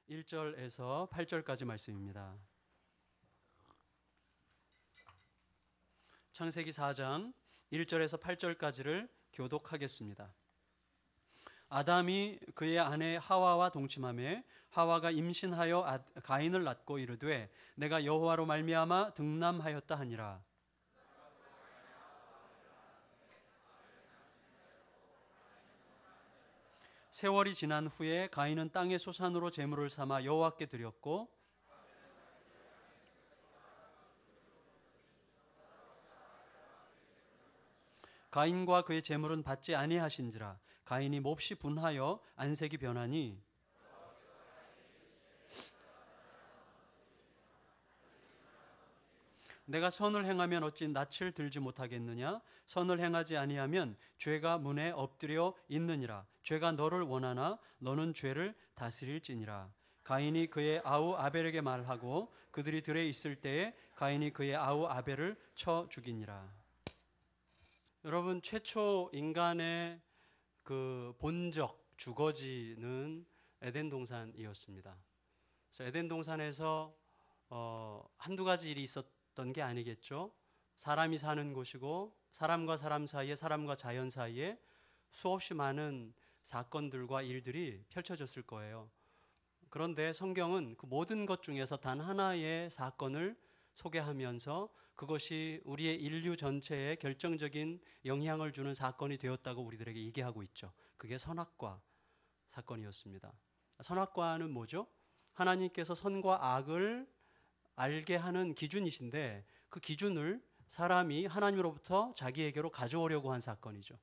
1절에서 8절까지 말씀입니다. 창세기 4장 1절에서 8절까지를 교독하겠습니다. 아담이 그의 아내 하와와 동침하매 하와가 임신하여 가인을 낳고 이르되 내가 여호와로 말미암아 등남하였다 하니라. 세월이 지난 후에 가인은 땅의 소산으로 제물을 삼아 여호와께 드렸고 가인과 그의 제물은 받지 아니하신지라. 가인이 몹시 분하여 안색이 변하니 내가 선을 행하면 어찌 낯을 들지 못하겠느냐? 선을 행하지 아니하면 죄가 문에 엎드려 있느니라. 죄가 너를 원하나 너는 죄를 다스릴지니라. 가인이 그의 아우 아벨에게 말하고 그들이 들에 있을 때에 가인이 그의 아우 아벨을 쳐 죽이니라. 여러분, 최초 인간의 그 본적 주거지는 에덴 동산이었습니다. 그래서 에덴 동산에서 한두 가지 일이 있었던 게 아니겠죠. 사람이 사는 곳이고 사람과 사람 사이에, 사람과 자연 사이에 수없이 많은 사건들과 일들이 펼쳐졌을 거예요. 그런데 성경은 그 모든 것 중에서 단 하나의 사건을 소개하면서 그것이 우리의 인류 전체에 결정적인 영향을 주는 사건이 되었다고 우리들에게 얘기하고 있죠. 그게 선악과 사건이었습니다. 선악과는 뭐죠? 하나님께서 선과 악을 알게 하는 기준이신데 그 기준을 사람이 하나님으로부터 자기에게로 가져오려고 한 사건이죠.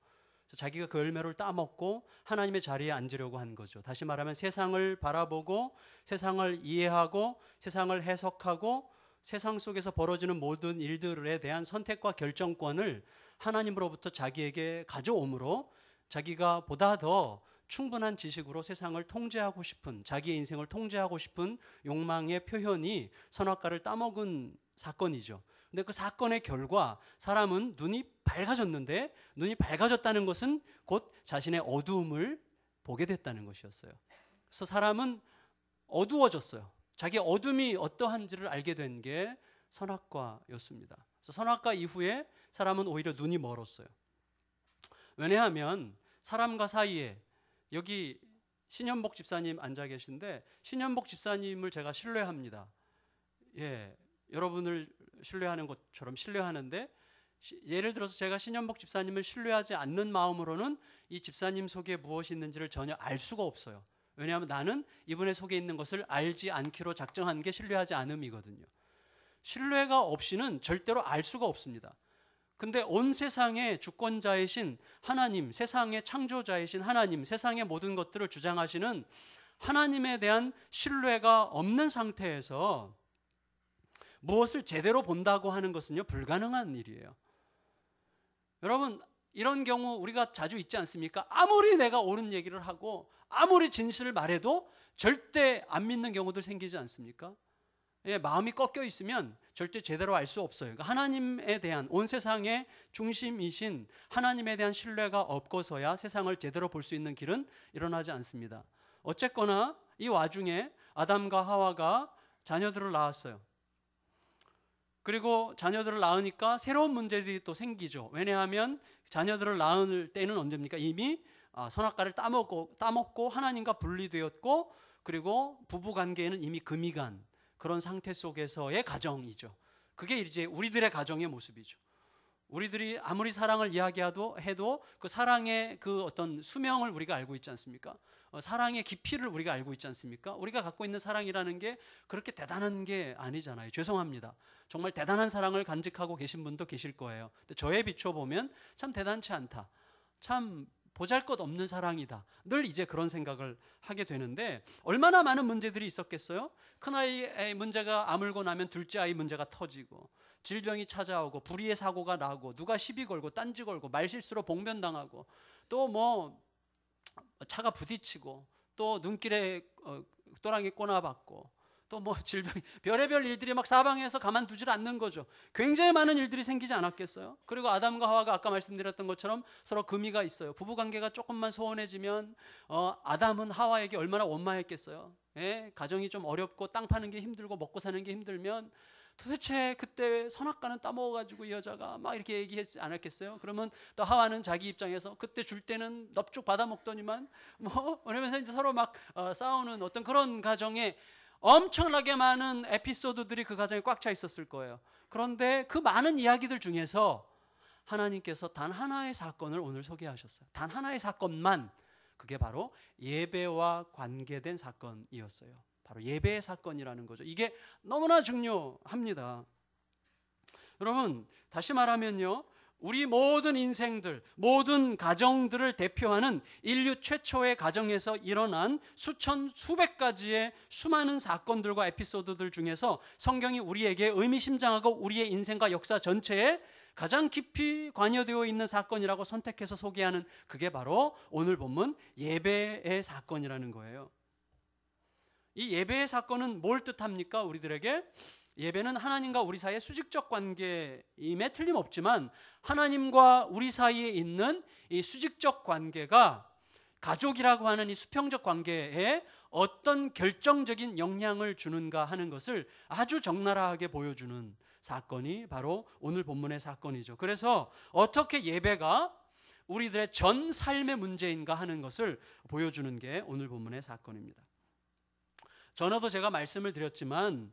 그래서 자기가 그 열매를 따먹고 하나님의 자리에 앉으려고 한 거죠. 다시 말하면 세상을 바라보고 세상을 이해하고 세상을 해석하고 세상 속에서 벌어지는 모든 일들에 대한 선택과 결정권을 하나님으로부터 자기에게 가져오므로 자기가 보다 더 충분한 지식으로 세상을 통제하고 싶은, 자기의 인생을 통제하고 싶은 욕망의 표현이 선악과를 따먹은 사건이죠. 근데 그 사건의 결과 사람은 눈이 밝아졌는데, 눈이 밝아졌다는 것은 곧 자신의 어두움을 보게 됐다는 것이었어요. 그래서 사람은 어두워졌어요. 자기 어둠이 어떠한지를 알게 된 게 선악과였습니다. 그래서 선악과 이후에 사람은 오히려 눈이 멀었어요. 왜냐하면 사람과 사이에, 여기 신현복 집사님 앉아 계신데 신현복 집사님을 제가 신뢰합니다. 예, 여러분을 신뢰하는 것처럼 신뢰하는데, 예를 들어서 제가 신현복 집사님을 신뢰하지 않는 마음으로는 이 집사님 속에 무엇이 있는지를 전혀 알 수가 없어요. 왜냐하면 나는 이분의 속에 있는 것을 알지 않기로 작정한 게 신뢰하지 않음이거든요. 신뢰가 없이는 절대로 알 수가 없습니다. 근데 온 세상의 주권자이신 하나님, 세상의 창조자이신 하나님, 세상의 모든 것들을 주장하시는 하나님에 대한 신뢰가 없는 상태에서 무엇을 제대로 본다고 하는 것은요, 불가능한 일이에요. 여러분, 이런 경우 우리가 자주 있지 않습니까? 아무리 내가 옳은 얘기를 하고 아무리 진실을 말해도 절대 안 믿는 경우들 생기지 않습니까? 예, 마음이 꺾여 있으면 절대 제대로 알 수 없어요. 그러니까 하나님에 대한, 온 세상의 중심이신 하나님에 대한 신뢰가 없고서야 세상을 제대로 볼 수 있는 길은 일어나지 않습니다. 어쨌거나 이 와중에 아담과 하와가 자녀들을 낳았어요. 그리고 자녀들을 낳으니까 새로운 문제들이 또 생기죠. 왜냐하면 자녀들을 낳을 때는 언제입니까? 이미 선악과를 따먹고 하나님과 분리되었고, 그리고 부부관계에는 이미 금이 간 그런 상태 속에서의 가정이죠. 그게 이제 우리들의 가정의 모습이죠. 우리들이 아무리 사랑을 이야기해도 그 사랑의 그 어떤 수명을 우리가 알고 있지 않습니까? 사랑의 깊이를 우리가 알고 있지 않습니까? 우리가 갖고 있는 사랑이라는 게 그렇게 대단한 게 아니잖아요. 죄송합니다. 정말 대단한 사랑을 간직하고 계신 분도 계실 거예요. 근데 저에 비춰보면 참 대단치 않다. 참 보잘것없는 사랑이다. 늘 이제 그런 생각을 하게 되는데, 얼마나 많은 문제들이 있었겠어요? 큰아이의 문제가 아물고 나면 둘째 아이 문제가 터지고, 질병이 찾아오고, 불의의 사고가 나고, 누가 시비 걸고 딴지 걸고, 말실수로 봉변당하고, 또 뭐 차가 부딪히고, 또 눈길에 또랑이 꼬나박고, 또 뭐 질병, 별의별 일들이 막 사방에서 가만두질 않는 거죠. 굉장히 많은 일들이 생기지 않았겠어요? 그리고 아담과 하와가 아까 말씀드렸던 것처럼 서로 금의가 있어요. 부부관계가 조금만 소원해지면 아담은 하와에게 얼마나 원망했겠어요. 예? 가정이 좀 어렵고 땅 파는 게 힘들고 먹고 사는 게 힘들면 도대체 그때 선악과는 따먹어가지고 이 여자가 막 이렇게 얘기했지 않았겠어요? 그러면 또 하와는 자기 입장에서 그때 줄 때는 넙죽 받아먹더니만 뭐 이러면서 이제 서로 막 싸우는 어떤 그런 가정에 엄청나게 많은 에피소드들이 그 가정에 꽉 차 있었을 거예요. 그런데 그 많은 이야기들 중에서 하나님께서 단 하나의 사건을 오늘 소개하셨어요. 단 하나의 사건만, 그게 바로 예배와 관계된 사건이었어요. 바로 예배의 사건이라는 거죠. 이게 너무나 중요합니다. 여러분, 다시 말하면요, 우리 모든 인생들, 모든 가정들을 대표하는 인류 최초의 가정에서 일어난 수천, 수백 가지의 수많은 사건들과 에피소드들 중에서 성경이 우리에게 의미심장하고 우리의 인생과 역사 전체에 가장 깊이 관여되어 있는 사건이라고 선택해서 소개하는, 그게 바로 오늘 본문 예배의 사건이라는 거예요. 이 예배의 사건은 뭘 뜻합니까? 우리들에게 예배는 하나님과 우리 사이의 수직적 관계임에 틀림없지만 하나님과 우리 사이에 있는 이 수직적 관계가 가족이라고 하는 이 수평적 관계에 어떤 결정적인 영향을 주는가 하는 것을 아주 적나라하게 보여주는 사건이 바로 오늘 본문의 사건이죠. 그래서 어떻게 예배가 우리들의 전 삶의 문제인가 하는 것을 보여주는 게 오늘 본문의 사건입니다. 전에도 제가 말씀을 드렸지만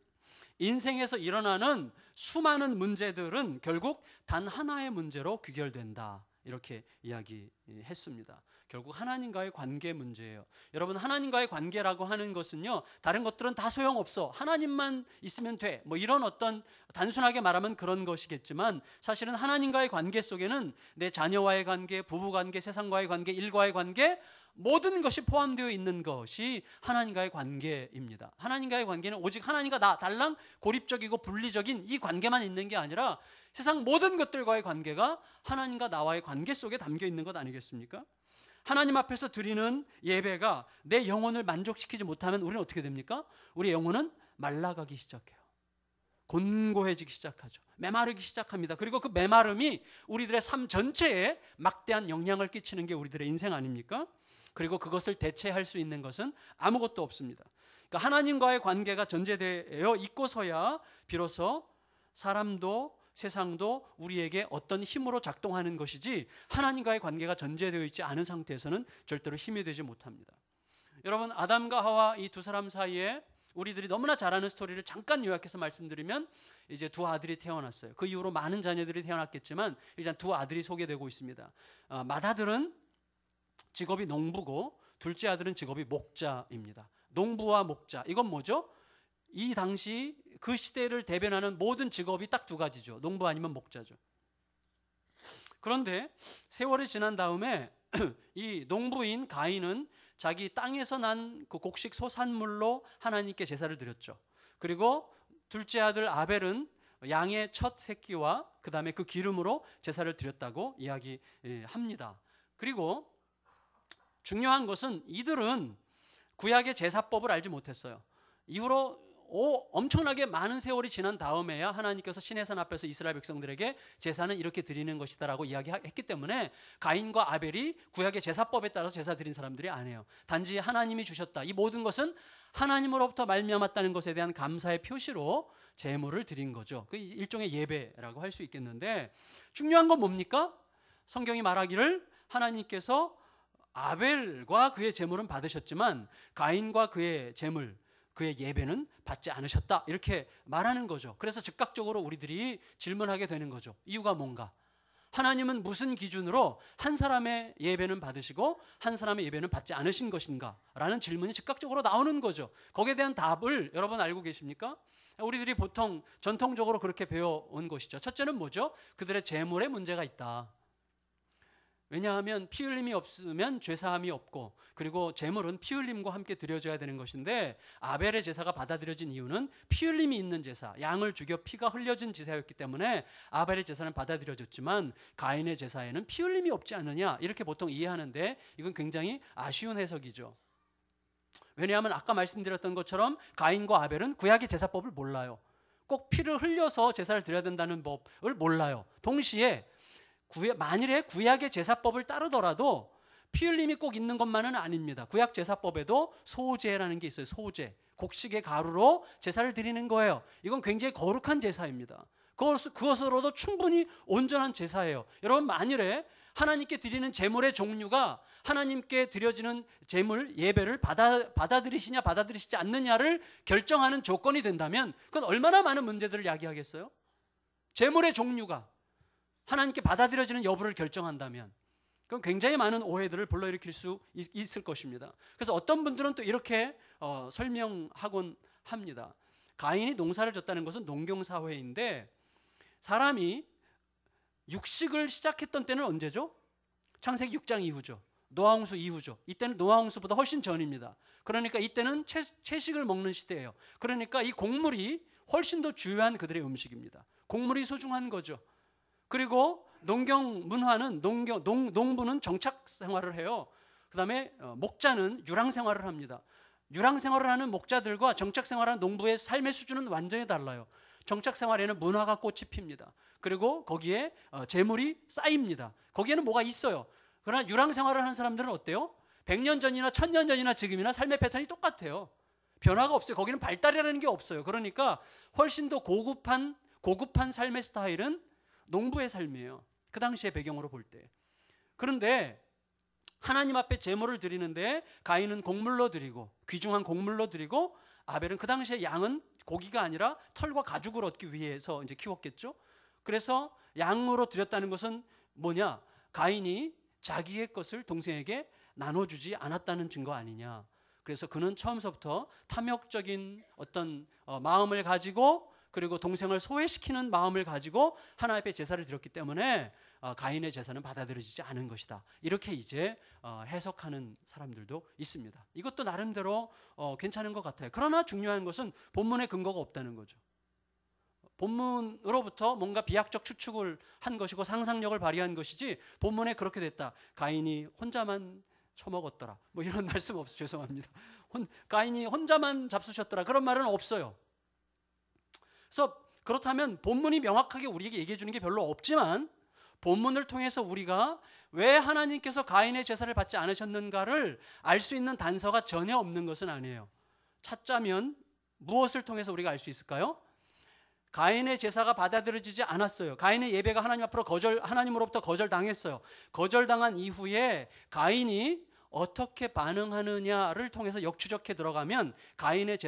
인생에서 일어나는 수많은 문제들은 결국 단 하나의 문제로 귀결된다, 이렇게 이야기했습니다. 결국 하나님과의 관계 문제예요. 여러분, 하나님과의 관계라고 하는 것은요, 다른 것들은 다 소용없어, 하나님만 있으면 돼, 뭐 이런 어떤, 단순하게 말하면 그런 것이겠지만 사실은 하나님과의 관계 속에는 내 자녀와의 관계, 부부관계, 세상과의 관계, 일과의 관계, 모든 것이 포함되어 있는 것이 하나님과의 관계입니다. 하나님과의 관계는 오직 하나님과 나, 달랑 고립적이고 분리적인 이 관계만 있는 게 아니라 세상 모든 것들과의 관계가 하나님과 나와의 관계 속에 담겨 있는 것 아니겠습니까? 하나님 앞에서 드리는 예배가 내 영혼을 만족시키지 못하면 우리는 어떻게 됩니까? 우리 영혼은 말라가기 시작해요. 곤고해지기 시작하죠. 메마르기 시작합니다. 그리고 그 메마름이 우리들의 삶 전체에 막대한 영향을 끼치는 게 우리들의 인생 아닙니까? 그리고 그것을 대체할 수 있는 것은 아무것도 없습니다. 그러니까 하나님과의 관계가 전제되어 있고서야 비로소 사람도 세상도 우리에게 어떤 힘으로 작동하는 것이지, 하나님과의 관계가 전제되어 있지 않은 상태에서는 절대로 힘이 되지 못합니다. 여러분, 아담과 하와 이 두 사람 사이에 우리들이 너무나 잘 아는 스토리를 잠깐 요약해서 말씀드리면, 이제 두 아들이 태어났어요. 그 이후로 많은 자녀들이 태어났겠지만 일단 두 아들이 소개되고 있습니다. 맏아들은 직업이 농부고 둘째 아들은 직업이 목자입니다. 농부와 목자, 이건 뭐죠? 이 당시 그 시대를 대변하는 모든 직업이 딱 두 가지죠. 농부 아니면 목자죠. 그런데 세월이 지난 다음에 이 농부인 가인은 자기 땅에서 난 그 곡식 소산물로 하나님께 제사를 드렸죠. 그리고 둘째 아들 아벨은 양의 첫 새끼와 그 다음에 그 기름으로 제사를 드렸다고 이야기합니다. 그리고 중요한 것은 이들은 구약의 제사법을 알지 못했어요. 이후로 엄청나게 많은 세월이 지난 다음에야 하나님께서 시내산 앞에서 이스라엘 백성들에게 제사는 이렇게 드리는 것이다라고 이야기했기 때문에 가인과 아벨이 구약의 제사법에 따라서 제사 드린 사람들이 아니에요. 단지 하나님이 주셨다, 이 모든 것은 하나님으로부터 말미암았다는 것에 대한 감사의 표시로 제물을 드린 거죠. 그 일종의 예배라고 할 수 있겠는데, 중요한 건 뭡니까? 성경이 말하기를 하나님께서 아벨과 그의 제물은 받으셨지만 가인과 그의 제물, 그의 예배는 받지 않으셨다, 이렇게 말하는 거죠. 그래서 즉각적으로 우리들이 질문하게 되는 거죠. 이유가 뭔가? 하나님은 무슨 기준으로 한 사람의 예배는 받으시고 한 사람의 예배는 받지 않으신 것인가? 라는 질문이 즉각적으로 나오는 거죠. 거기에 대한 답을 여러분 알고 계십니까? 우리들이 보통 전통적으로 그렇게 배워온 것이죠. 첫째는 뭐죠? 그들의 제물에 문제가 있다. 왜냐하면 피 흘림이 없으면 죄사함이 없고, 그리고 제물은 피 흘림과 함께 드려져야 되는 것인데 아벨의 제사가 받아들여진 이유는 피 흘림이 있는 제사, 양을 죽여 피가 흘려진 제사였기 때문에 아벨의 제사는 받아들여졌지만 가인의 제사에는 피 흘림이 없지 않느냐, 이렇게 보통 이해하는데 이건 굉장히 아쉬운 해석이죠. 왜냐하면 아까 말씀드렸던 것처럼 가인과 아벨은 구약의 제사법을 몰라요. 꼭 피를 흘려서 제사를 드려야 된다는 법을 몰라요. 동시에 만일에 구약의 제사법을 따르더라도 피 흘림이 꼭 있는 것만은 아닙니다. 구약 제사법에도 소제라는 게 있어요. 소제. 곡식의 가루로 제사를 드리는 거예요. 이건 굉장히 거룩한 제사입니다. 그것으로도 충분히 온전한 제사예요. 여러분, 만일에 하나님께 드리는 제물의 종류가 하나님께 드려지는 제물, 예배를 받아들이시냐 받아들이시지 않느냐를 결정하는 조건이 된다면 그건 얼마나 많은 문제들을 야기하겠어요? 제물의 종류가 하나님께 받아들여지는 여부를 결정한다면 그건 굉장히 많은 오해들을 불러일으킬 수 있을 것입니다. 그래서 어떤 분들은 또 이렇게 설명하곤 합니다. 가인이 농사를 졌다는 것은 농경사회인데 사람이 육식을 시작했던 때는 언제죠? 창세기 6장 이후죠. 노아홍수 이후죠. 이때는 노아홍수보다 훨씬 전입니다. 그러니까 이때는 채식을 먹는 시대예요. 그러니까 이 곡물이 훨씬 더 주요한 그들의 음식입니다. 곡물이 소중한 거죠. 그리고 농경 문화는 농부는 정착 생활을 해요. 그 다음에 목자는 유랑 생활을 합니다. 유랑 생활을 하는 목자들과 정착 생활하는 농부의 삶의 수준은 완전히 달라요. 정착 생활에는 문화가 꽃이 핍니다. 그리고 거기에 재물이 쌓입니다. 거기에는 뭐가 있어요. 그러나 유랑 생활을 하는 사람들은 어때요? 100년 전이나 1000년 전이나 지금이나 삶의 패턴이 똑같아요. 변화가 없어요. 거기는 발달이라는 게 없어요. 그러니까 훨씬 더 고급한 삶의 스타일은 농부의 삶이에요. 그 당시의 배경으로 볼 때. 그런데 하나님 앞에 제물을 드리는데 가인은 곡물로 드리고 귀중한 곡물로 드리고 아벨은 그 당시에 양은 고기가 아니라 털과 가죽을 얻기 위해서 이제 키웠겠죠. 그래서 양으로 드렸다는 것은 뭐냐? 가인이 자기의 것을 동생에게 나눠주지 않았다는 증거 아니냐. 그래서 그는 처음서부터 탐욕적인 어떤 마음을 가지고 그리고 동생을 소외시키는 마음을 가지고 하나님 앞에 제사를 드렸기 때문에 가인의 제사는 받아들여지지 않은 것이다. 이렇게 이제 해석하는 사람들도 있습니다. 이것도 나름대로 괜찮은 것 같아요. 그러나 중요한 것은 본문에 근거가 없다는 거죠. 본문으로부터 뭔가 비약적 추측을 한 것이고 상상력을 발휘한 것이지 본문에 그렇게 됐다. 가인이 혼자만 처먹었더라. 뭐 이런 말씀 없어요. 죄송합니다. 가인이 혼자만 잡수셨더라. 그런 말은 없어요. 그래서 그렇다면 본문이 명확하게 우리에게 얘기해 주는 게 별로 없지만 본문을 통해서 우리가 왜 하나님께서 가인의 제사를 받지 않으셨는가를 알 수 있는 단서가 전혀 없는 것은 아니에요. 찾자면 무엇을 통해서 우리가 알 수 있을까요? 가인의 제사가 받아들여지지 않았어요. 가인의 예배가 하나님으로부터 거절당했어요. 거절당한 이후에 가인이 어떻게 반응하느냐를 통해서 역추적해 들어가면 가인의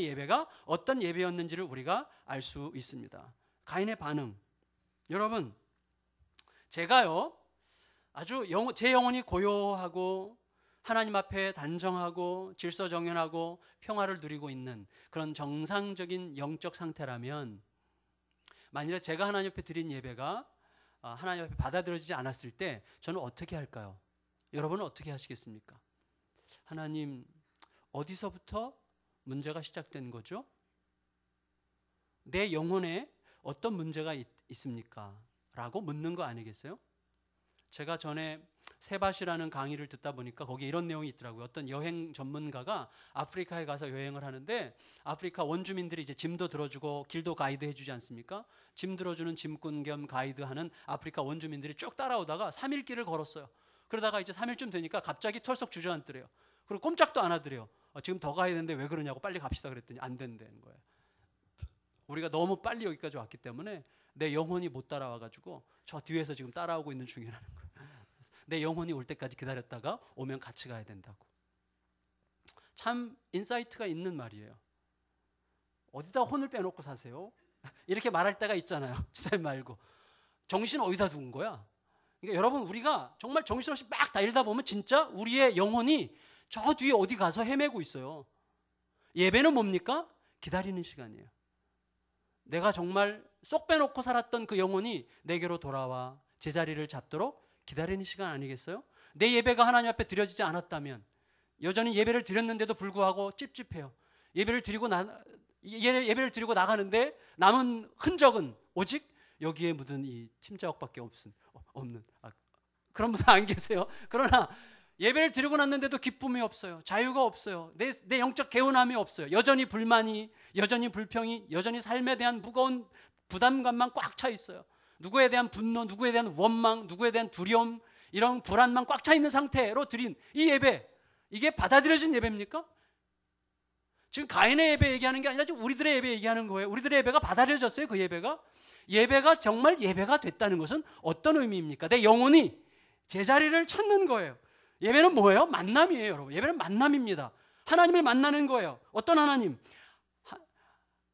예배가 어떤 예배였는지를 우리가 알 수 있습니다. 가인의 반응. 여러분, 제가요 아주 제 영혼이 고요하고 하나님 앞에 단정하고 질서정연하고 평화를 누리고 있는 그런 정상적인 영적 상태라면 만일에 제가 하나님 앞에 드린 예배가 하나님 앞에 받아들여지지 않았을 때 저는 어떻게 할까요? 여러분은 어떻게 하시겠습니까? 하나님, 어디서부터 문제가 시작된 거죠? 내 영혼에 어떤 문제가 있습니까? 라고 묻는 거 아니겠어요? 제가 전에 세바시라는 강의를 듣다 보니까 거기에 이런 내용이 있더라고요. 어떤 여행 전문가가 아프리카에 가서 여행을 하는데 아프리카 원주민들이 이제 짐도 들어주고 길도 가이드 해주지 않습니까? 짐 들어주는 짐꾼 겸 가이드하는 아프리카 원주민들이 쭉 따라오다가 3일 길을 걸었어요. 그러다가 이제 3일쯤 되니까 갑자기 털썩 주저앉더래요. 그리고 꼼짝도 안 하더래요. 지금 더 가야 되는데 왜 그러냐고 빨리 갑시다 그랬더니 안 된다는 거예요. 우리가 너무 빨리 여기까지 왔기 때문에 내 영혼이 못 따라와가지고 저 뒤에서 지금 따라오고 있는 중이라는 거예요. 내 영혼이 올 때까지 기다렸다가 오면 같이 가야 된다고. 참 인사이트가 있는 말이에요. 어디다 혼을 빼놓고 사세요? 이렇게 말할 때가 있잖아요. 지사님 말고. 정신 어디다 둔 거야? 그러니까 여러분, 우리가 정말 정신없이 막 달리다 보면 진짜 우리의 영혼이 저 뒤에 어디 가서 헤매고 있어요. 예배는 뭡니까? 기다리는 시간이에요. 내가 정말 쏙 빼놓고 살았던 그 영혼이 내게로 돌아와 제자리를 잡도록 기다리는 시간 아니겠어요? 내 예배가 하나님 앞에 드려지지 않았다면 여전히 예배를 드렸는데도 불구하고 찝찝해요. 예배를 드리고 나가는데 남은 흔적은 오직 여기에 묻은 이 침자국밖에 없는 그런 분은 안 계세요. 그러나 예배를 드리고 났는데도 기쁨이 없어요. 자유가 없어요. 내 영적 개운함이 없어요. 여전히 불만이, 여전히 불평이, 여전히 삶에 대한 무거운 부담감만 꽉 차 있어요. 누구에 대한 분노, 누구에 대한 원망, 누구에 대한 두려움, 이런 불안만 꽉 차 있는 상태로 드린 이 예배, 이게 받아들여진 예배입니까? 지금 가인의 예배 얘기하는 게 아니라 지금 우리들의 예배 얘기하는 거예요. 우리들의 예배가 받아들여졌어요. 그 예배가 정말 예배가 됐다는 것은 어떤 의미입니까? 내 영혼이 제자리를 찾는 거예요. 예배는 뭐예요? 만남이에요, 여러분. 예배는 만남입니다. 하나님을 만나는 거예요. 어떤 하나님?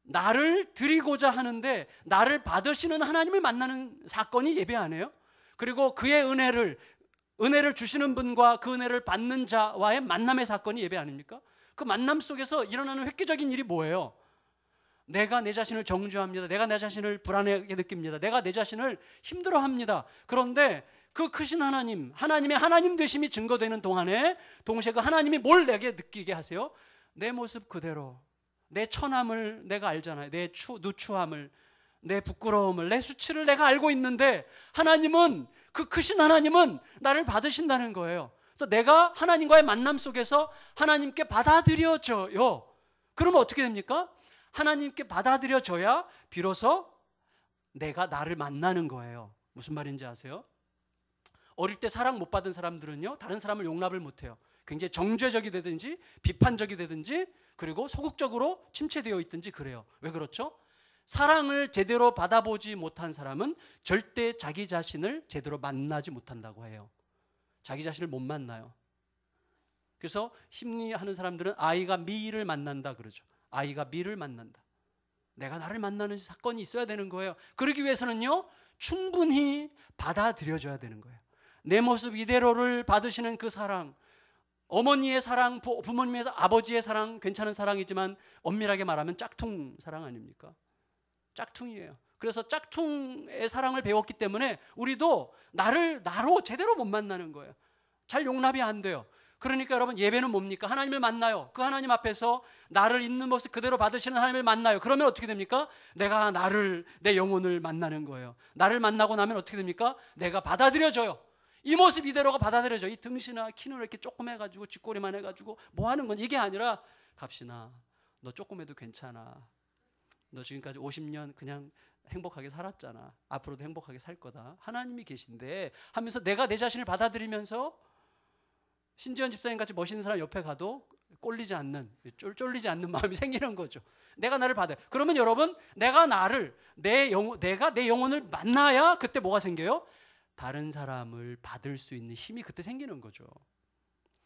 나를 드리고자 하는데 나를 받으시는 하나님을 만나는 사건이 예배 아니에요? 그리고 그의 은혜를 주시는 분과 그 은혜를 받는 자와의 만남의 사건이 예배 아닙니까? 그 만남 속에서 일어나는 획기적인 일이 뭐예요? 내가 내 자신을 정죄합니다. 내가 내 자신을 불안하게 느낍니다. 내가 내 자신을 힘들어합니다. 그런데 그 크신 하나님의 하나님 되심이 증거되는 동안에 동시에 그 하나님이 뭘 내게 느끼게 하세요? 내 모습 그대로, 내 천함을 내가 알잖아요. 내 누추함을, 내 부끄러움을, 내 수치를 내가 알고 있는데 하나님은, 그 크신 하나님은 나를 받으신다는 거예요. 그래서 내가 하나님과의 만남 속에서 하나님께 받아들여져요. 그러면 어떻게 됩니까? 하나님께 받아들여져야 비로소 내가 나를 만나는 거예요. 무슨 말인지 아세요? 어릴 때 사랑 못 받은 사람들은요, 다른 사람을 용납을 못해요. 굉장히 정죄적이 되든지 비판적이 되든지, 그리고 소극적으로 침체되어 있든지 그래요. 왜 그렇죠? 사랑을 제대로 받아보지 못한 사람은 절대 자기 자신을 제대로 만나지 못한다고 해요. 자기 자신을 못 만나요. 그래서 심리하는 사람들은 아이가 미를 만난다 그러죠. 아이가 미를 만난다. 내가 나를 만나는 사건이 있어야 되는 거예요. 그러기 위해서는요, 충분히 받아들여져야 되는 거예요. 내 모습 이대로를 받으시는 그 사랑, 어머니의 사랑, 부모님의 아버지의 사랑, 괜찮은 사랑이지만 엄밀하게 말하면 짝퉁 사랑 아닙니까? 짝퉁이에요. 그래서 짝퉁의 사랑을 배웠기 때문에 우리도 나로 제대로 못 만나는 거예요. 잘 용납이 안 돼요. 그러니까 여러분, 예배는 뭡니까? 하나님을 만나요. 그 하나님 앞에서 나를 있는 모습 그대로 받으시는 하나님을 만나요. 그러면 어떻게 됩니까? 내가 내 영혼을 만나는 거예요. 나를 만나고 나면 어떻게 됩니까? 내가 받아들여져요. 이 모습 이대로가 받아들여져. 이 등신아, 키는 이렇게 조금 해가지고 쥐꼬리만 해가지고 뭐 하는 건 이게 아니라, 갑시나, 너 조금 해도 괜찮아. 너 지금까지 50년 그냥 행복하게 살았잖아. 앞으로도 행복하게 살 거다. 하나님이 계신데 하면서 내가 내 자신을 받아들이면서 신지연 집사님 같이 멋있는 사람 옆에 가도 쫄리지 않는 마음이 생기는 거죠. 내가 나를 받아요. 그러면 여러분, 내가 내 영혼을 만나야 그때 뭐가 생겨요? 다른 사람을 받을 수 있는 힘이 그때 생기는 거죠.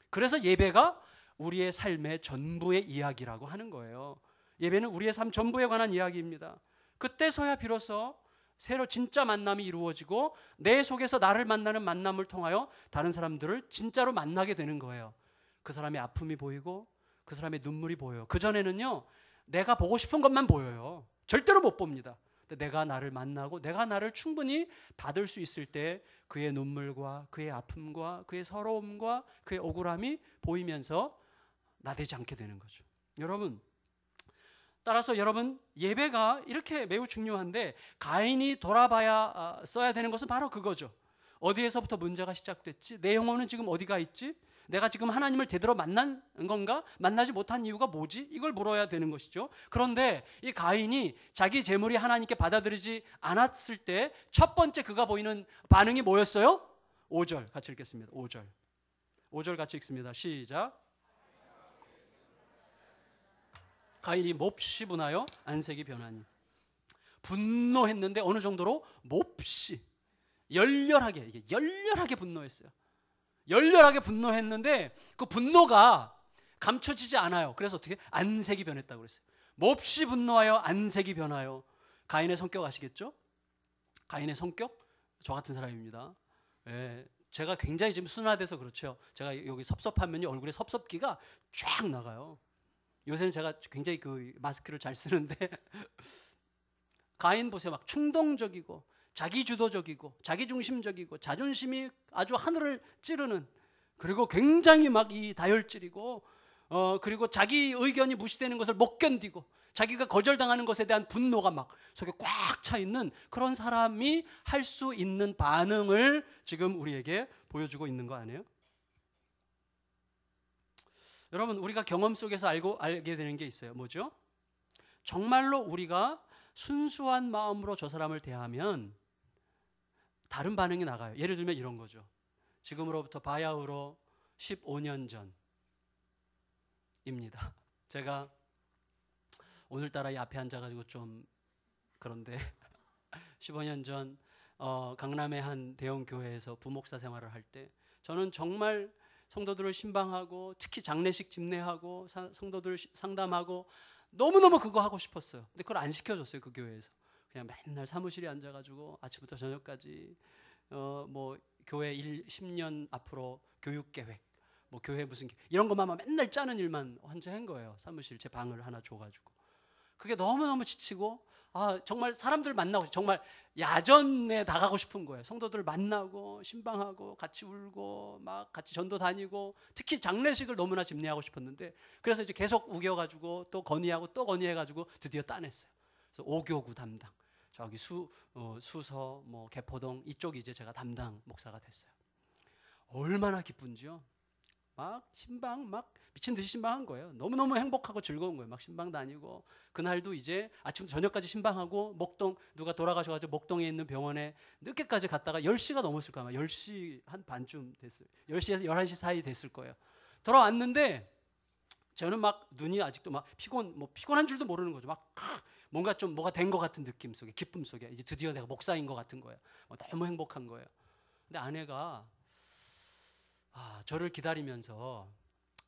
그래서 예배가 우리의 삶의 전부의 이야기라고 하는 거예요. 예배는 우리의 삶 전부에 관한 이야기입니다. 그때서야 비로소 새로 진짜 만남이 이루어지고 내 속에서 나를 만나는 만남을 통하여 다른 사람들을 진짜로 만나게 되는 거예요. 그 사람의 아픔이 보이고 그 사람의 눈물이 보여요. 그전에는요, 내가 보고 싶은 것만 보여요. 절대로 못 봅니다. 근데 내가 나를 만나고 내가 나를 충분히 받을 수 있을 때 그의 눈물과 그의 아픔과 그의 서러움과 그의 억울함이 보이면서 나대지 않게 되는 거죠. 따라서 여러분, 예배가 이렇게 매우 중요한데 가인이 돌아봐야 써야 되는 것은 바로 그거죠. 어디에서부터 문제가 시작됐지? 내 영혼은 지금 어디가 있지? 내가 지금 하나님을 제대로 만난 건가? 만나지 못한 이유가 뭐지? 이걸 물어야 되는 것이죠. 그런데 이 가인이 자기 재물이 하나님께 받아들이지 않았을 때 첫 번째 그가 보이는 반응이 뭐였어요? 5절 같이 읽겠습니다. 5절 같이 읽습니다. 시작. 가인이 몹시 분하여 안색이 변하니. 분노했는데 어느 정도로? 몹시 열렬하게 분노했어요. 열렬하게 분노했는데 그 분노가 감춰지지 않아요. 그래서 어떻게? 안색이 변했다고 그랬어요. 몹시 분노하여 안색이 변하여. 가인의 성격 아시겠죠? 가인의 성격? 저 같은 사람입니다. 예, 제가 굉장히 지금 순화돼서 그렇죠. 제가 여기 섭섭하면요, 얼굴에 섭섭기가 쫙 나가요. 요새는 제가 굉장히 그 마스크를 잘 쓰는데 가인 보세요. 막 충동적이고 자기주도적이고 자기중심적이고 자존심이 아주 하늘을 찌르는, 그리고 굉장히 막 이 다혈질이고 그리고 자기 의견이 무시되는 것을 못 견디고 자기가 거절당하는 것에 대한 분노가 막 속에 꽉 차 있는 그런 사람이 할 수 있는 반응을 지금 우리에게 보여주고 있는 거 아니에요? 여러분, 우리가 경험 속에서 알게 되는 게 있어요. 뭐죠? 정말로 우리가 순수한 마음으로 저 사람을 대하면 다른 반응이 나가요. 예를 들면 이런 거죠. 지금으로부터 바야흐로 15년 전입니다. 제가 오늘따라 이 앞에 앉아가지고 좀 그런데 15년 전 강남의 한 대형 교회에서 부목사 생활을 할 때 저는 정말 성도들을 신방하고 특히 장례식 집례하고 성도들 상담하고 너무너무 그거 하고 싶었어요. 근데 그걸 안 시켜줬어요. 그 교회에서. 그냥 맨날 사무실에 앉아가지고 아침부터 저녁까지 뭐 교회 10년 앞으로 교육계획, 뭐 교회 무슨 이런 것만 맨날 짜는 일만 혼자 한 거예요. 사무실 제 방을 하나 줘가지고. 그게 너무너무 지치고 정말 사람들 만나고 정말 야전에 나가고 싶은 거예요. 성도들 만나고 신방하고 같이 울고 막 같이 전도 다니고 특히 장례식을 너무나 집례하고 싶었는데 그래서 이제 계속 우겨가지고 또 건의하고 또 건의해가지고 드디어 따냈어요. 그래서 5교구 담당 저기 수서 뭐 개포동 이쪽이 이제 제가 담당 목사가 됐어요. 얼마나 기쁜지요. 막 신방 막 미친 듯이 신방한 거예요. 너무너무 행복하고 즐거운 거예요. 막 신방 다니고 그날도 이제 아침부터 저녁까지 신방하고 목동 누가 돌아가셔가지고 목동에 있는 병원에 늦게까지 갔다가 10시가 넘었을 거예요. 10시 한 반쯤 됐어요. 10시에서 11시 사이 됐을 거예요. 돌아왔는데 저는 막 눈이 아직도 막 피곤한 줄도 모르는 거죠. 막 뭔가 좀 뭐가 된 것 같은 느낌 속에 기쁨 속에 이제 드디어 내가 목사인 것 같은 거예요. 너무 행복한 거예요. 근데 아내가 저를 기다리면서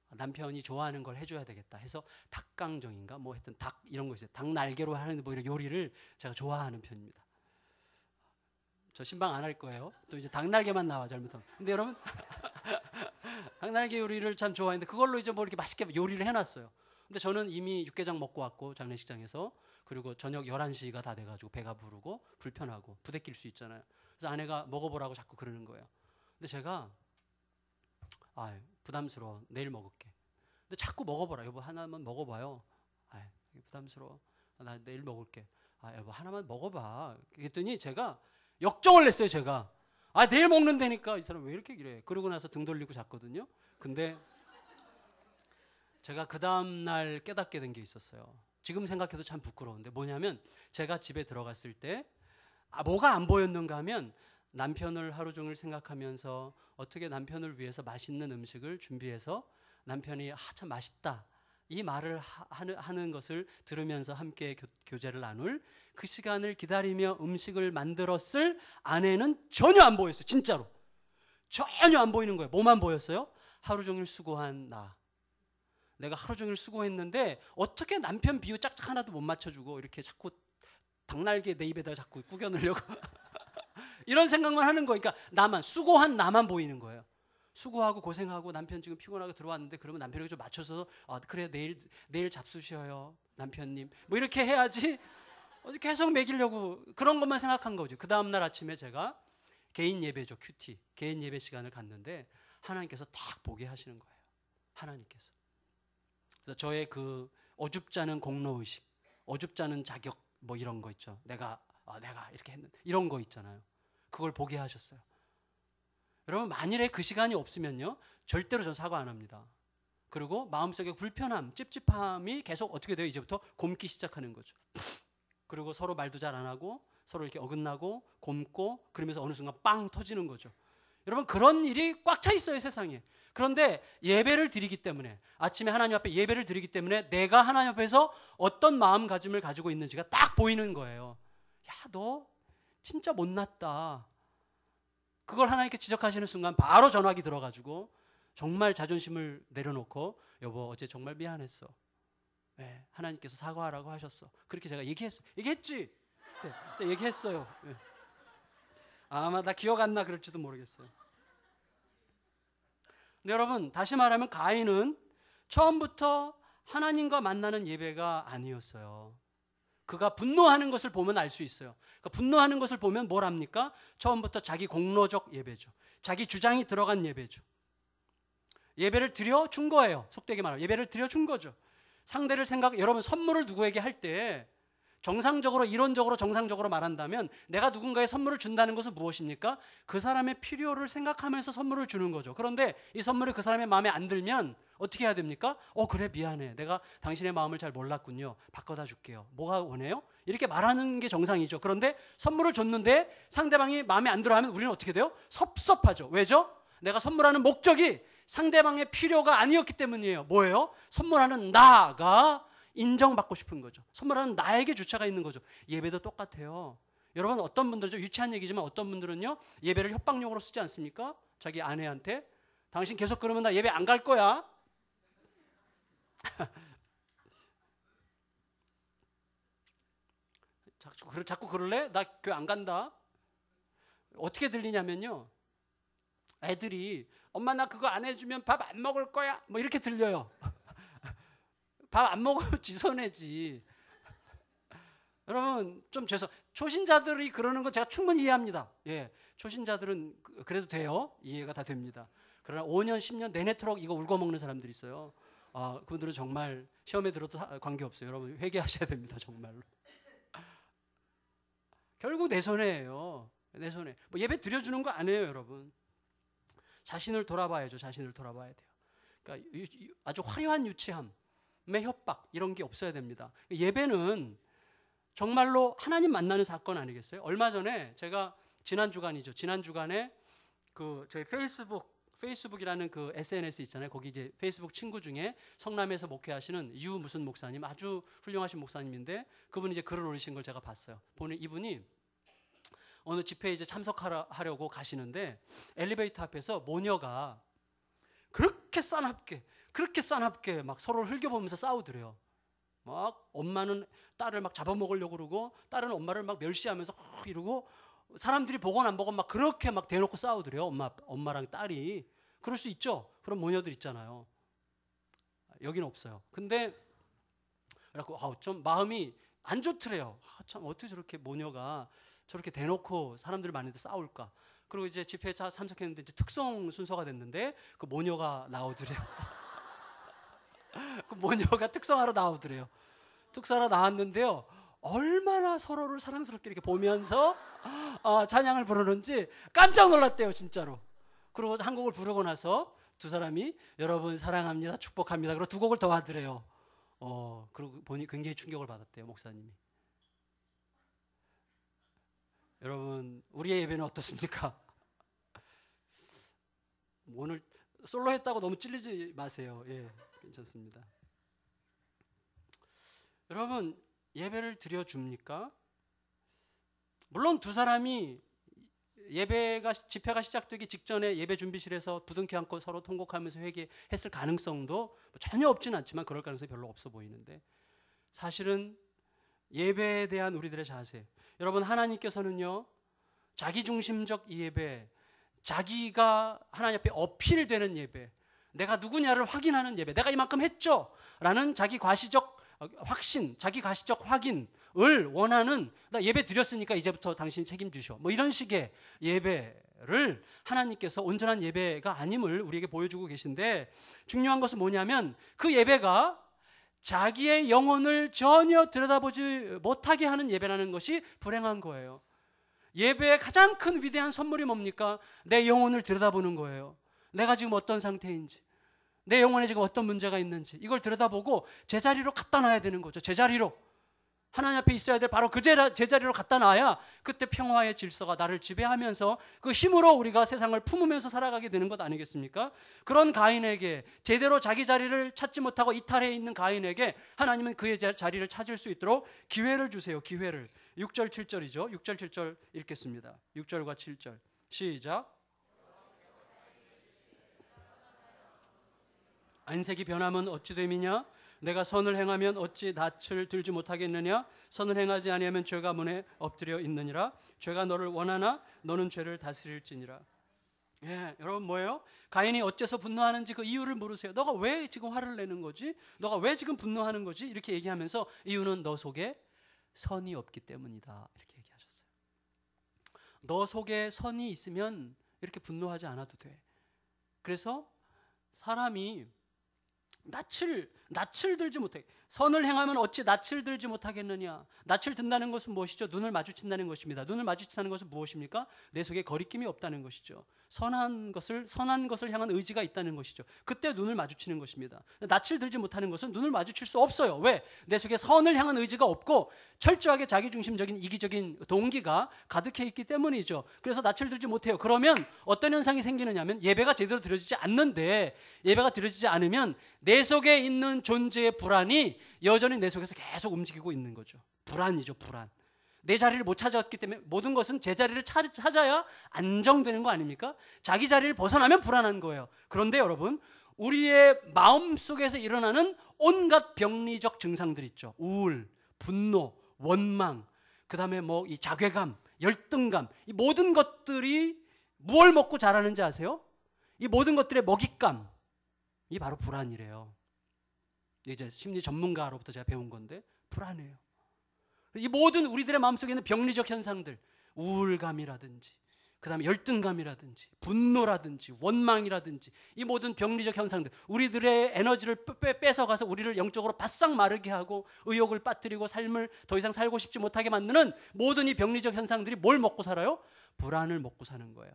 남편이 좋아하는 걸 해줘야 되겠다 해서 닭강정인가 뭐 하여튼 닭 이런 거 있어요. 닭 날개로 하는 뭐 이런 요리를 제가 좋아하는 편입니다. 저 신방 안 할 거예요. 또 이제 닭 날개만 나와 잘못하면. 근데 여러분 닭 날개 요리를 참 좋아했는데 그걸로 이제 뭐 이렇게 맛있게 요리를 해놨어요. 근데 저는 이미 육개장 먹고 왔고 장례식장에서 그리고 저녁 11시가 다 돼가지고 배가 부르고 불편하고 부대낄 수 있잖아요. 그래서 아내가 먹어보라고 자꾸 그러는 거예요. 근데 제가 부담스러워. 내일 먹을게. 근데 자꾸 먹어보라. 여보 하나만 먹어봐요. 부담스러워. 나 내일 먹을게. 여보 하나만 먹어봐. 그랬더니 제가 역정을 냈어요. 제가 내일 먹는다니까 이 사람 왜 이렇게 이래. 그러고 나서 등 돌리고 잤거든요. 근데 제가 그 다음날 깨닫게 된 게 있었어요. 지금 생각해도 참 부끄러운데 뭐냐면 제가 집에 들어갔을 때 뭐가 안 보였는가 하면 남편을 하루 종일 생각하면서 어떻게 남편을 위해서 맛있는 음식을 준비해서 남편이 참 맛있다 이 말을 하는 것을 들으면서 함께 교제를 나눌 그 시간을 기다리며 음식을 만들었을 아내는 전혀 안 보였어요. 진짜로 전혀 안 보이는 거예요. 뭐만 보였어요? 하루 종일 수고한 나. 내가 하루 종일 수고했는데 어떻게 남편 비유 짝짝 하나도 못 맞춰주고 이렇게 자꾸 닭날개 내 입에다 자꾸 구겨 넣으려고 이런 생각만 하는 거예요. 그러니까 나만 수고한 나만 보이는 거예요. 수고하고 고생하고 남편 지금 피곤하게 들어왔는데 그러면 남편에게 좀 맞춰서 그래 내일 잡수셔요 남편님 뭐 이렇게 해야지 계속 먹이려고 그런 것만 생각한 거죠. 그 다음날 아침에 제가 개인 예배죠. 큐티 개인 예배 시간을 갔는데 하나님께서 딱 보게 하시는 거예요. 하나님께서. 그래서 저의 그 어줍지 않은 공로의식 어줍지 않은 자격 뭐 이런 거 있죠. 내가 이렇게 했는데 이런 거 있잖아요. 그걸 보게 하셨어요. 여러분 만일에 그 시간이 없으면요 절대로 전 사과 안 합니다. 그리고 마음속에 불편함, 찝찝함이 계속 어떻게 돼요? 이제부터 곪기 시작하는 거죠. 그리고 서로 말도 잘 안 하고 서로 이렇게 어긋나고 곪고 그러면서 어느 순간 빵 터지는 거죠. 여러분 그런 일이 꽉 차 있어요 세상에. 그런데 예배를 드리기 때문에 아침에 하나님 앞에 예배를 드리기 때문에 내가 하나님 앞에서 어떤 마음가짐을 가지고 있는지가 딱 보이는 거예요. 야, 너 진짜 못났다. 그걸 하나님께 지적하시는 순간 바로 전화기 들어가지고 정말 자존심을 내려놓고 여보 어제 정말 미안했어. 네, 하나님께서 사과하라고 하셨어. 그렇게 제가 얘기했지. 네, 얘기했어요. 네. 아마 나 기억 안 나 그럴지도 모르겠어요. 근데 여러분 다시 말하면 가인은 처음부터 하나님과 만나는 예배가 아니었어요. 그가 분노하는 것을 보면 알 수 있어요. 그러니까 분노하는 것을 보면 뭘 합니까? 처음부터 자기 공로적 예배죠. 자기 주장이 들어간 예배죠. 예배를 드려준 거예요. 속되게 말하면 예배를 드려준 거죠. 상대를 여러분 선물을 누구에게 할 때 정상적으로 이론적으로 정상적으로 말한다면 내가 누군가에 선물을 준다는 것은 무엇입니까? 그 사람의 필요를 생각하면서 선물을 주는 거죠. 그런데 이 선물이 그 사람의 마음에 안 들면 어떻게 해야 됩니까? 그래 미안해. 내가 당신의 마음을 잘 몰랐군요. 바꿔다 줄게요. 뭐가 원해요? 이렇게 말하는 게 정상이죠. 그런데 선물을 줬는데 상대방이 마음에 안 들어하면 우리는 어떻게 돼요? 섭섭하죠. 왜죠? 내가 선물하는 목적이 상대방의 필요가 아니었기 때문이에요. 뭐예요? 선물하는 나가 인정받고 싶은 거죠. 선물하는 나에게 주체가 있는 거죠. 예배도 똑같아요. 여러분 어떤 분들은 좀 유치한 얘기지만 어떤 분들은요 예배를 협박용으로 쓰지 않습니까? 자기 아내한테 당신 계속 그러면 나 예배 안 갈 거야. 자꾸 그럴래? 나 교회 안 간다. 어떻게 들리냐면요 애들이 엄마 나 그거 안 해주면 밥 안 먹을 거야 뭐 이렇게 들려요. 밥 안 먹으면 지 손해지. 여러분 좀 초신자들이 그러는 건 제가 충분히 이해합니다. 예, 초신자들은 그래도 돼요. 이해가 다 됩니다. 그러나 5년 10년 내내토록 이거 울고 먹는 사람들이 있어요. 그분들은 정말 시험에 들어도 관계없어요. 여러분 회개하셔야 됩니다. 정말로. 결국 내 손해예요. 내 손해. 뭐 예배 드려주는 거 아니에요. 여러분 자신을 돌아봐야죠. 자신을 돌아봐야 돼요. 그러니까 아주 화려한 유치함 협박 이런 게 없어야 됩니다. 예배는 정말로 하나님 만나는 사건 아니겠어요? 얼마 전에 제가 지난 주간에 그 저희 페이스북이라는 그 SNS 있잖아요. 거기 이제 페이스북 친구 중에 성남에서 목회하시는 유 무슨 목사님 아주 훌륭하신 목사님인데 그분이 이제 글을 올리신 걸 제가 봤어요. 보니 이분이 어느 집회에 이제 참석하려고 가시는데 엘리베이터 앞에서 모녀가 그렇게 싸납게 막 서로를 흘겨보면서 싸우더래요. 막 엄마는 딸을 막 잡아먹으려고 그러고 딸은 엄마를 막 멸시하면서 이러고 사람들이 보건 안 보건 막 그렇게 막 대놓고 싸우더래요. 엄마랑 딸이. 그럴 수 있죠. 그런 모녀들 있잖아요. 여기는 없어요. 근데 그래갖고 좀 마음이 안 좋더래요. 참 어떻게 저렇게 모녀가 저렇게 대놓고 사람들 많은데 싸울까. 그리고 이제 집회에 참석했는데 이제 특송 순서가 됐는데 그 모녀가 나오더래요. 그 모녀가 특성하러 나오더래요. 특성하러 나왔는데요. 얼마나 서로를 사랑스럽게 이렇게 보면서 찬양을 부르는지 깜짝 놀랐대요. 진짜로. 그리고 한 곡을 부르고 나서 두 사람이 여러분 사랑합니다. 축복합니다. 그리고 두 곡을 더 하더래요. 그리고 보니 굉장히 충격을 받았대요. 목사님이. 여러분 우리의 예배는 어떻습니까? 오늘 솔로 했다고 너무 찔리지 마세요. 예, 괜찮습니다. 여러분 예배를 드려줍니까? 물론 두 사람이 집회가 시작되기 직전에 예배 준비실에서 부둥켜 안고 서로 통곡하면서 회개했을 가능성도 전혀 없지는 않지만 그럴 가능성이 별로 없어 보이는데 사실은 예배에 대한 우리들의 자세, 여러분 하나님께서는요 자기중심적 예배, 자기가 하나님 앞에 어필되는 예배, 내가 누구냐를 확인하는 예배, 내가 이만큼 했죠 라는 자기 과시적 확신, 자기 과시적 확인을 원하는, 나 예배 드렸으니까 이제부터 당신이 책임지셔 뭐 이런 식의 예배를 하나님께서 온전한 예배가 아님을 우리에게 보여주고 계신데 중요한 것은 뭐냐면 그 예배가 자기의 영혼을 전혀 들여다보지 못하게 하는 예배라는 것이 불행한 거예요. 예배의 가장 큰 위대한 선물이 뭡니까? 내 영혼을 들여다보는 거예요. 내가 지금 어떤 상태인지, 내 영혼에 지금 어떤 문제가 있는지 이걸 들여다보고 제자리로 갖다 놔야 되는 거죠. 제자리로. 하나님 앞에 있어야 될 바로 그 제자리로 갖다 놔야 그때 평화의 질서가 나를 지배하면서 그 힘으로 우리가 세상을 품으면서 살아가게 되는 것 아니겠습니까? 그런 가인에게, 제대로 자기 자리를 찾지 못하고 이탈해 있는 가인에게 하나님은 그의 자리를 찾을 수 있도록 기회를 주세요. 기회를. 6절 7절이죠. 6절 7절 읽겠습니다. 6절과 7절 시작. 안색이 변함은 어찌 됨이냐? 내가 선을 행하면 어찌 낯을 들지 못하겠느냐? 선을 행하지 아니하면 죄가 문에 엎드려 있느니라. 죄가 너를 원하나 너는 죄를 다스릴지니라. 예, 여러분 뭐예요? 가인이 어째서 분노하는지 그 이유를 물으세요. 너가 왜 지금 화를 내는 거지? 너가 왜 지금 분노하는 거지? 이렇게 얘기하면서 이유는 너 속에 선이 없기 때문이다. 이렇게 얘기하셨어요. 너 속에 선이 있으면 이렇게 분노하지 않아도 돼. 그래서 사람이 낯을 낯을 들지 못해. 선을 행하면 어찌 낯을 들지 못하겠느냐. 낯을 든다는 것은 무엇이죠? 눈을 마주친다는 것입니다. 눈을 마주친다는 것은 무엇입니까? 내 속에 거리낌이 없다는 것이죠. 선한 것을 향한 의지가 있다는 것이죠. 그때 눈을 마주치는 것입니다. 낯을 들지 못하는 것은 눈을 마주칠 수 없어요. 왜? 내 속에 선을 향한 의지가 없고 철저하게 자기중심적인 이기적인 동기가 가득해 있기 때문이죠. 그래서 낯을 들지 못해요. 그러면 어떤 현상이 생기느냐 하면 예배가 제대로 드려지지 않는데, 예배가 드려지지 않으면 내 속에 있는 존재의 불안이 여전히 내 속에서 계속 움직이고 있는 거죠. 불안이죠, 불안. 내 자리를 못 찾았기 때문에 모든 것은 제 자리를 찾아야 안정되는 거 아닙니까? 자기 자리를 벗어나면 불안한 거예요. 그런데 여러분, 우리의 마음속에서 일어나는 온갖 병리적 증상들 있죠. 우울, 분노, 원망, 그 다음에 이 자괴감, 열등감, 이 모든 것들이 무엇을 먹고 자라는지 아세요? 이 모든 것들의 먹잇감, 이 바로 불안이래요. 이제 심리 전문가로부터 제가 배운 건데 불안해요. 이 모든 우리들의 마음속에 있는 병리적 현상들, 우울감이라든지, 그 다음에 열등감이라든지, 분노라든지, 원망이라든지, 이 모든 병리적 현상들, 우리들의 에너지를 뺏어가서 우리를 영적으로 바싹 마르게 하고 의욕을 빠뜨리고 삶을 더 이상 살고 싶지 못하게 만드는 모든 이 병리적 현상들이 뭘 먹고 살아요? 불안을 먹고 사는 거예요.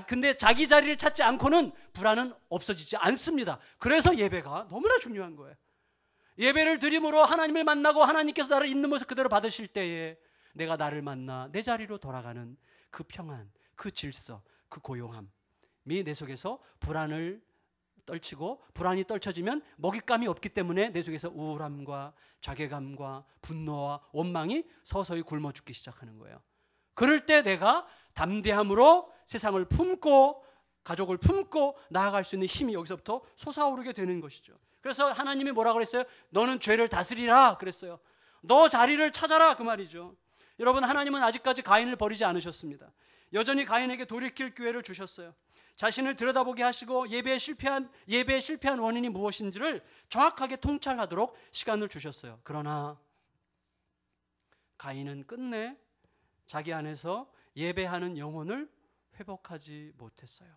근데 자기 자리를 찾지 않고는 불안은 없어지지 않습니다. 그래서 예배가 너무나 중요한 거예요. 예배를 드림으로 하나님을 만나고 하나님께서 나를 있는 모습 그대로 받으실 때에 내가 나를 만나 내 자리로 돌아가는 그 평안, 그 질서, 그 고요함이 내 속에서 불안을 떨치고, 불안이 떨쳐지면 먹잇감이 없기 때문에 내 속에서 우울함과 자괴감과 분노와 원망이 서서히 굶어 죽기 시작하는 거예요. 그럴 때 내가 담대함으로 세상을 품고 가족을 품고 나아갈 수 있는 힘이 여기서부터 솟아오르게 되는 것이죠. 그래서 하나님이 뭐라 그랬어요? 너는 죄를 다스리라 그랬어요. 너 자리를 찾아라 그 말이죠. 여러분, 하나님은 아직까지 가인을 버리지 않으셨습니다. 여전히 가인에게 돌이킬 기회를 주셨어요. 자신을 들여다보게 하시고 예배에 실패한 원인이 무엇인지를 정확하게 통찰하도록 시간을 주셨어요. 그러나 가인은 끝내 자기 안에서 예배하는 영혼을 회복하지 못했어요.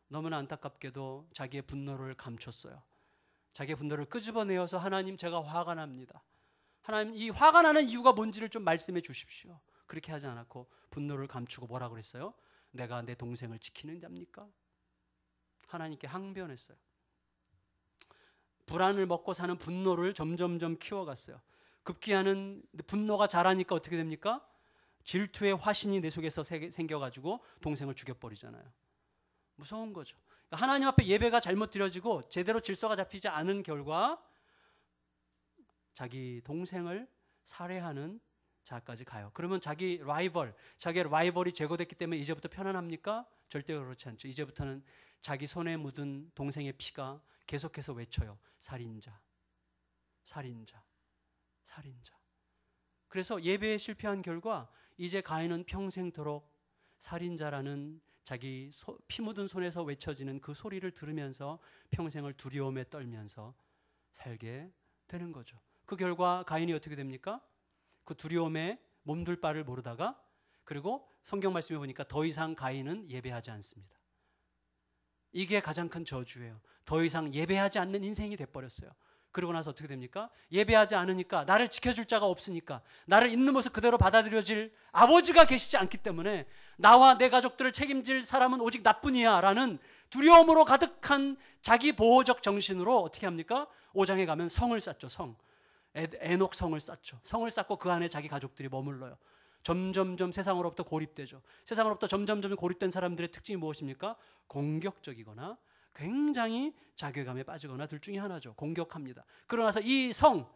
너무나 안타깝게도 자기의 분노를 감췄어요. 자기의 분노를 끄집어내어서 하나님, 제가 화가 납니다. 하나님, 이 화가 나는 이유가 뭔지를 좀 말씀해 주십시오. 그렇게 하지 않았고 분노를 감추고 뭐라 그랬어요? 내가 내 동생을 지키는 자입니까? 하나님께 항변했어요. 불안을 먹고 사는 분노를 점점점 키워갔어요. 급기야는 분노가 자라니까 어떻게 됩니까? 질투의 화신이 내 속에서 생겨가지고 동생을 죽여버리잖아요. 무서운 거죠. 하나님 앞에 예배가 잘못 드려지고 제대로 질서가 잡히지 않은 결과 자기 동생을 살해하는 자까지 가요. 그러면 자기의 라이벌이 제거됐기 때문에 이제부터 편안합니까? 절대 그렇지 않죠. 이제부터는 자기 손에 묻은 동생의 피가 계속해서 외쳐요. 살인자, 살인자, 살인자. 그래서 예배에 실패한 결과 이제 가인은 평생토록 살인자라는 자기 피 묻은 손에서 외쳐지는 그 소리를 들으면서 평생을 두려움에 떨면서 살게 되는 거죠. 그 결과 가인이 어떻게 됩니까? 그 두려움에 몸둘 바를 모르다가, 그리고 성경 말씀에 보니까 더 이상 가인은 예배하지 않습니다. 이게 가장 큰 저주예요. 더 이상 예배하지 않는 인생이 돼버렸어요. 그러고 나서 어떻게 됩니까? 예배하지 않으니까, 나를 지켜줄 자가 없으니까, 나를 있는 모습 그대로 받아들여질 아버지가 계시지 않기 때문에 나와 내 가족들을 책임질 사람은 오직 나뿐이야 라는 두려움으로 가득한 자기 보호적 정신으로 어떻게 합니까? 5장에 가면 성을 쌓죠. 에녹 성을 쌓죠. 성을 쌓고 그 안에 자기 가족들이 머물러요. 점점점 세상으로부터 고립되죠. 세상으로부터 점점점 고립된 사람들의 특징이 무엇입니까? 공격적이거나 굉장히 자괴감에 빠지거나 둘 중에 하나죠. 공격합니다. 그러나서 이 성,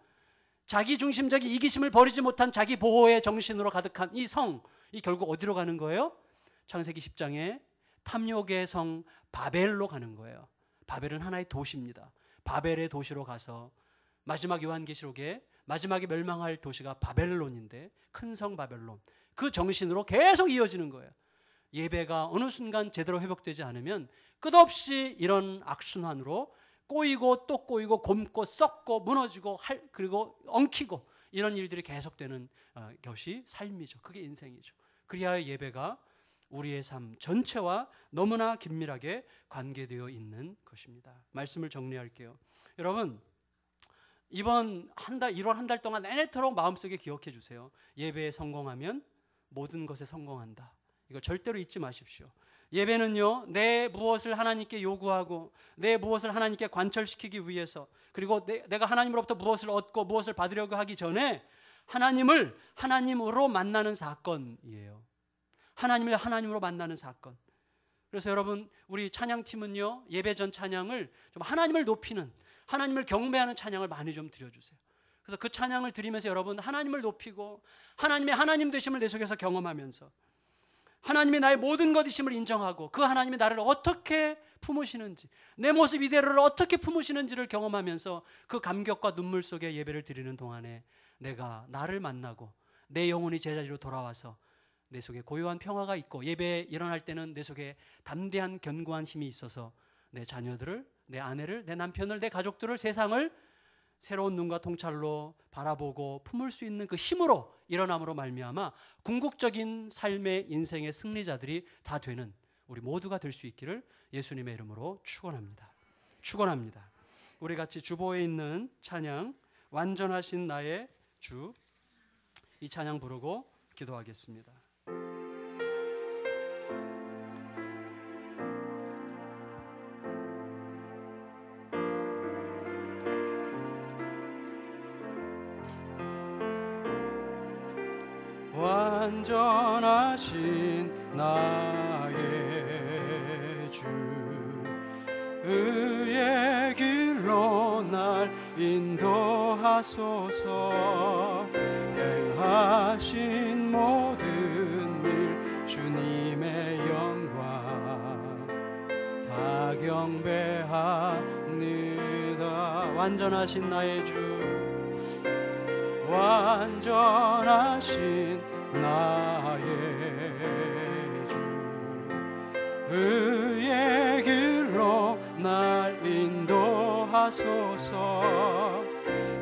자기중심적인 이기심을 버리지 못한 자기 보호의 정신으로 가득한 이 성, 이 결국 어디로 가는 거예요? 창세기 10장에 탐욕의 성 바벨로 가는 거예요. 바벨은 하나의 도시입니다. 바벨의 도시로 가서 마지막 요한계시록에 마지막에 멸망할 도시가 바벨론인데, 큰 성 바벨론, 그 정신으로 계속 이어지는 거예요. 예배가 어느 순간 제대로 회복되지 않으면 끝없이 이런 악순환으로 꼬이고 또 꼬이고 곪고 썩고 무너지고 그리고 엉키고 이런 일들이 계속되는 것이 삶이죠. 그게 인생이죠. 그리하여 예배가 우리의 삶 전체와 너무나 긴밀하게 관계되어 있는 것입니다. 말씀을 정리할게요. 여러분, 이번 한 달, 1월 한 달 동안 내내토록 마음속에 기억해 주세요. 예배에 성공하면 모든 것에 성공한다. 이거 절대로 잊지 마십시오. 예배는요, 내 무엇을 하나님께 요구하고 내 무엇을 하나님께 관철시키기 위해서, 그리고 내가 하나님으로부터 무엇을 얻고 무엇을 받으려고 하기 전에 하나님을 하나님으로 만나는 사건이에요. 하나님을 하나님으로 만나는 사건. 그래서 여러분, 우리 찬양팀은요, 예배 전 찬양을 좀 하나님을 높이는, 하나님을 경배하는 찬양을 많이 좀 드려주세요. 그래서 그 찬양을 드리면서 여러분, 하나님을 높이고 하나님의 하나님 되심을 내 속에서 경험하면서 하나님이 나의 모든 것이심을 인정하고 그 하나님이 나를 어떻게 품으시는지, 내 모습 이대로를 어떻게 품으시는지를 경험하면서 그 감격과 눈물 속에 예배를 드리는 동안에 내가 나를 만나고 내 영혼이 제자리로 돌아와서 내 속에 고요한 평화가 있고, 예배에 일어날 때는 내 속에 담대한 견고한 힘이 있어서 내 자녀들을, 내 아내를, 내 남편을, 내 가족들을, 세상을 새로운 눈과 통찰로 바라보고 품을 수 있는 그 힘으로 일어남으로 말미암아 궁극적인 삶의 인생의 승리자들이 다 되는 우리 모두가 될 수 있기를 예수님의 이름으로 축원합니다. 축원합니다. 우리 같이 주보에 있는 찬양, 완전하신 나의 주, 이 찬양 부르고 기도하겠습니다. 완전하신 나의 주, 의의 길로 날 인도하소서. 행하신 모든 일 주님의 영광 다 경배합니다. 완전하신 나의 주, 완전하신 나의 주, 의의 길로 날 인도하소서.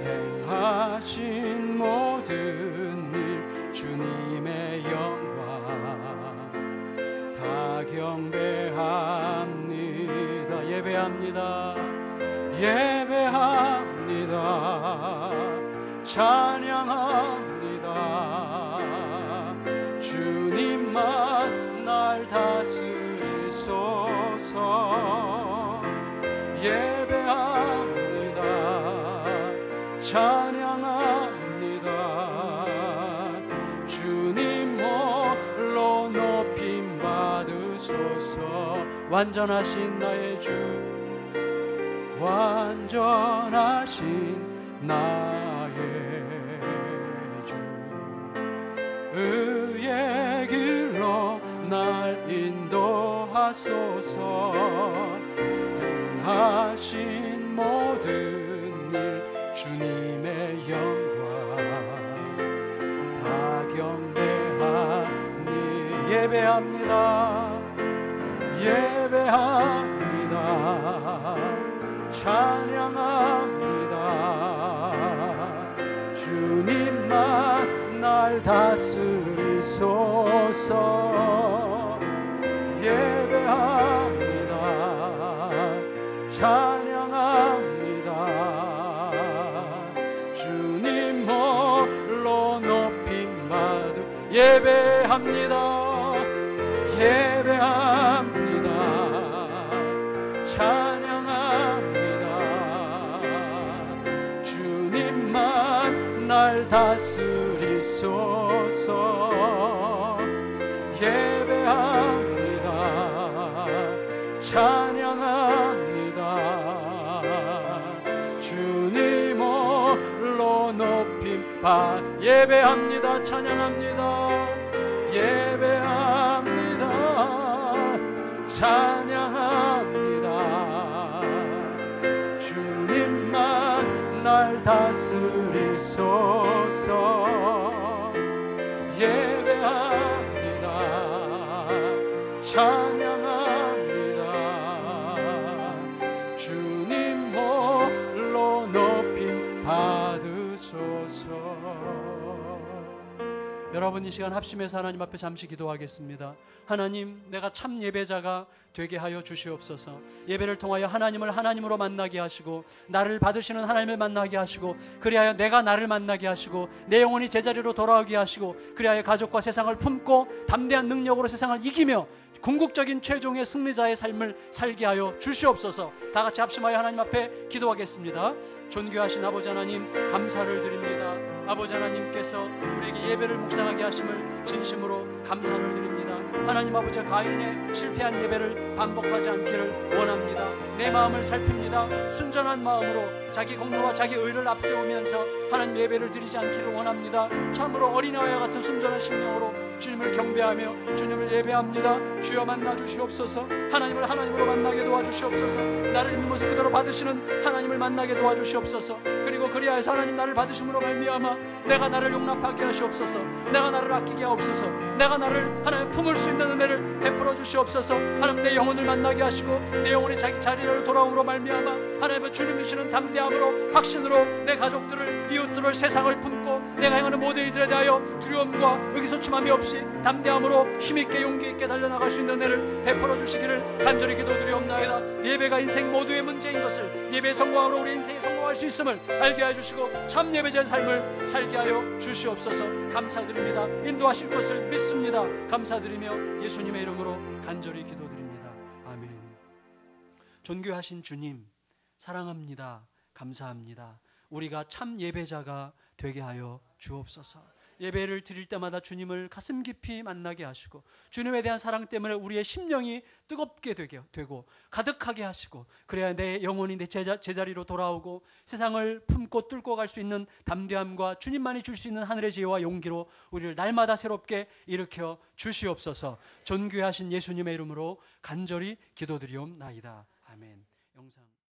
행하신 모든 일 주님의 영광 다 경배합니다. 예배합니다. 예배합니다. 찬양합니다. 주님만 날 다스리소서. 예배합니다. 찬양합니다. 주님 홀로 높임 받으소서. 완전하신 나의 주, 완전하신 나의 주, 의의 길로 날 인도하소서. 행하신 모든 일 주님의 영광 다 경배하니. 예배합니다. 예배합니다. 찬양합니다. 주님만 날 다스리소서. 예배합니다. 찬양합니다. 주님 홀로 높임 받으. 예배합니다. 예배합니다. 찬양합니다. 주님만 날 다스리소서. 예배합니다. 찬양합니다. 주님 홀로 높임 받. 예배합니다. 찬양합니다. 예배합니다. 찬양합니다. 주님만 날 다스리소서. 예배합니다. 찬양합니다. 주님 홀로 높임 받으소서. 여러분 이 시간 합심해서 하나님 앞에 잠시 기도하겠습니다. 하나님, 내가 참 예배자가 되게 하여 주시옵소서. 예배를 통하여 하나님을 하나님으로 만나게 하시고 나를 받으시는 하나님을 만나게 하시고 그리하여 내가 나를 만나게 하시고 내 영혼이 제자리로 돌아오게 하시고 그리하여 가족과 세상을 품고 담대한 능력으로 세상을 이기며 궁극적인 최종의 승리자의 삶을 살게 하여 주시옵소서. 다 같이 합심하여 하나님 앞에 기도하겠습니다. 존귀하신 아버지 하나님, 감사를 드립니다. 아버지 하나님께서 우리에게 예배를 묵상하게 하심을 진심으로 감사를 드립니다. 하나님 아버지, 가인의 실패한 예배를 반복하지 않기를 원합니다. 내 마음을 살핍니다. 순전한 마음으로 자기 공로와 자기 의를 앞세우면서 하나님 예배를 드리지 않기를 원합니다. 참으로 어린아이와 같은 순전한 심령으로 주님을 경배하며 주님을 예배합니다. 주여 만나 주시옵소서. 하나님을 하나님으로 만나게 도와주시옵소서. 나를 있는 모습 그대로 받으시는 하나님을 만나게 도와주시옵소서. 그리고 그리하여서 하나님 나를 받으심으로 말미암아 내가 나를 용납하게 하시옵소서. 내가 나를 아끼게 하옵소서. 내가 나를 하나님 품을 수 있는 은혜를 베풀어 주시옵소서. 하나님 내 영혼을 만나게 하시고 내 영혼이 자기 자리로 돌아옴으로 말미암아 하나님의 주님 주시는 담대함으로 확신으로 내 가족들을 이웃들을 세상을 품고 내가 행하는 모든 일들에 대하여 두려움과 의기소침함이 없이 담대함으로 힘있게 용기있게 달려나갈 수 있는 은혜를 베풀어 주시기를 간절히 기도드리옵나이다. 예배가 인생 모두의 문제인 것을, 예배의 성공으로 우리 인생이 성공할 수 있음을 알게 해주시고 참 예배자의 삶을 살게 하여 주시옵소서. 감사드립니다. 인도하실 것을 믿습니다. 감사드리며 예수님의 이름으로 간절히 기도드립니다. 아멘. 존귀하신 주님, 사랑합니다. 감사합니다. 우리가 참 예배자가 되게 하여 주옵소서. 예배를 드릴 때마다 주님을 가슴 깊이 만나게 하시고 주님에 대한 사랑 때문에 우리의 심령이 뜨겁게 되고 가득하게 하시고 그래야 내 영혼이 내 제자리로 돌아오고 세상을 품고 뚫고 갈 수 있는 담대함과 주님만이 줄 수 있는 하늘의 지혜와 용기로 우리를 날마다 새롭게 일으켜 주시옵소서. 존귀하신 예수님의 이름으로 간절히 기도드리옵나이다. 아멘. 영상